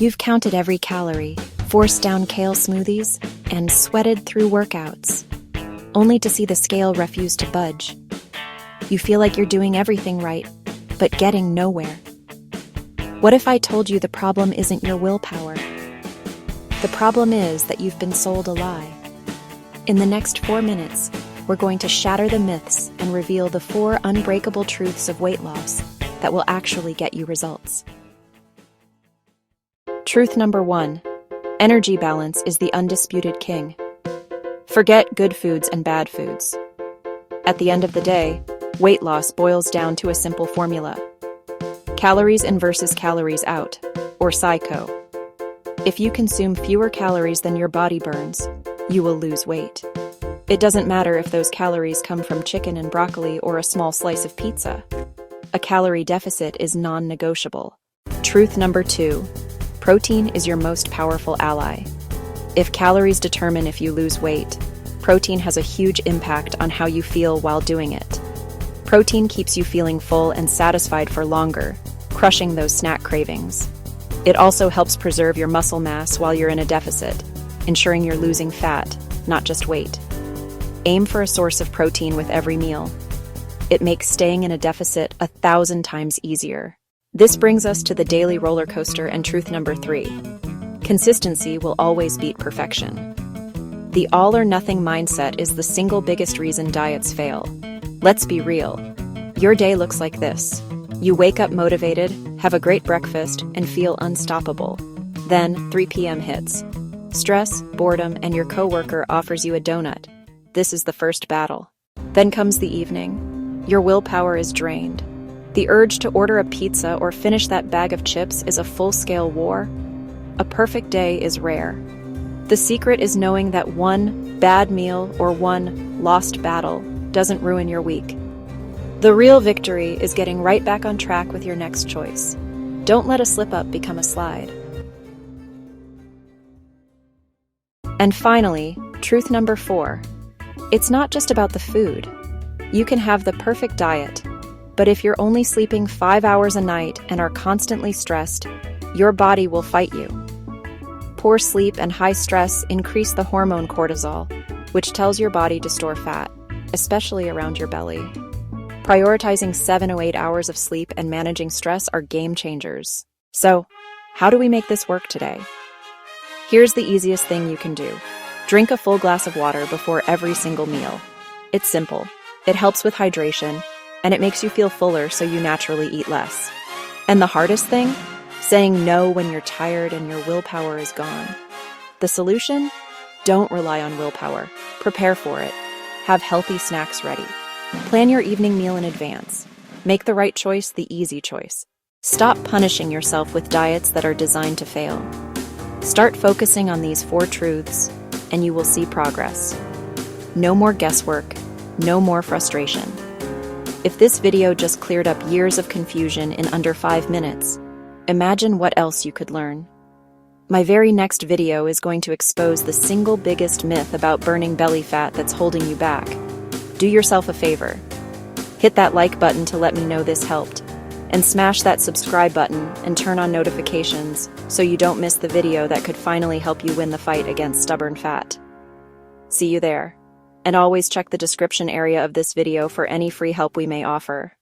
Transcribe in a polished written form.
You've counted every calorie, forced down kale smoothies, and sweated through workouts, only to see the scale refuse to budge. You feel like you're doing everything right, but getting nowhere. What if I told you the problem isn't your willpower? The problem is that you've been sold a lie. In the next 4 minutes, we're going to shatter the myths and reveal the 4 unbreakable truths of weight loss that will actually get you results. Truth number 1. Energy balance is the undisputed king. Forget good foods and bad foods. At the end of the day, weight loss boils down to a simple formula. Calories in versus calories out, or psycho. If you consume fewer calories than your body burns, you will lose weight. It doesn't matter if those calories come from chicken and broccoli or a small slice of pizza. A calorie deficit is non-negotiable. Truth number 2. Protein is your most powerful ally. If calories determine if you lose weight, protein has a huge impact on how you feel while doing it. Protein keeps you feeling full and satisfied for longer, crushing those snack cravings. It also helps preserve your muscle mass while you're in a deficit, ensuring you're losing fat, not just weight. Aim for a source of protein with every meal. It makes staying in a deficit 1,000 times easier. This brings us to the daily roller coaster and truth number 3. Consistency will always beat perfection. The all-or-nothing mindset is the single biggest reason diets fail. Let's be real. Your day looks like this. You wake up motivated, have a great breakfast, and feel unstoppable. Then 3 p.m. hits. Stress, boredom, and your coworker offers you a donut. This is the first battle. Then comes the evening. Your willpower is drained. The urge to order a pizza or finish that bag of chips is a full-scale war. A perfect day is rare. The secret is knowing that one bad meal or one lost battle doesn't ruin your week. The real victory is getting right back on track with your next choice. Don't let a slip-up become a slide. And finally, truth number 4. It's not just about the food. You can have the perfect diet, but if you're only sleeping 5 hours a night and are constantly stressed, your body will fight you. Poor sleep and high stress increase the hormone cortisol, which tells your body to store fat, especially around your belly. Prioritizing 7 or 8 hours of sleep and managing stress are game changers. So, how do we make this work today? Here's the easiest thing you can do. Drink a full glass of water before every single meal. It's simple. It helps with hydration, and it makes you feel fuller so you naturally eat less. And the hardest thing? Saying no when you're tired and your willpower is gone. The solution? Don't rely on willpower. Prepare for it. Have healthy snacks ready. Plan your evening meal in advance. Make the right choice the easy choice. Stop punishing yourself with diets that are designed to fail. Start focusing on these 4 truths, and you will see progress. No more guesswork. No more frustration. If this video just cleared up years of confusion in under 5 minutes, imagine what else you could learn. My very next video is going to expose the single biggest myth about burning belly fat that's holding you back. Do yourself a favor. Hit that like button to let me know this helped, and smash that subscribe button and turn on notifications so you don't miss the video that could finally help you win the fight against stubborn fat. See you there. And always check the description area of this video for any free help we may offer.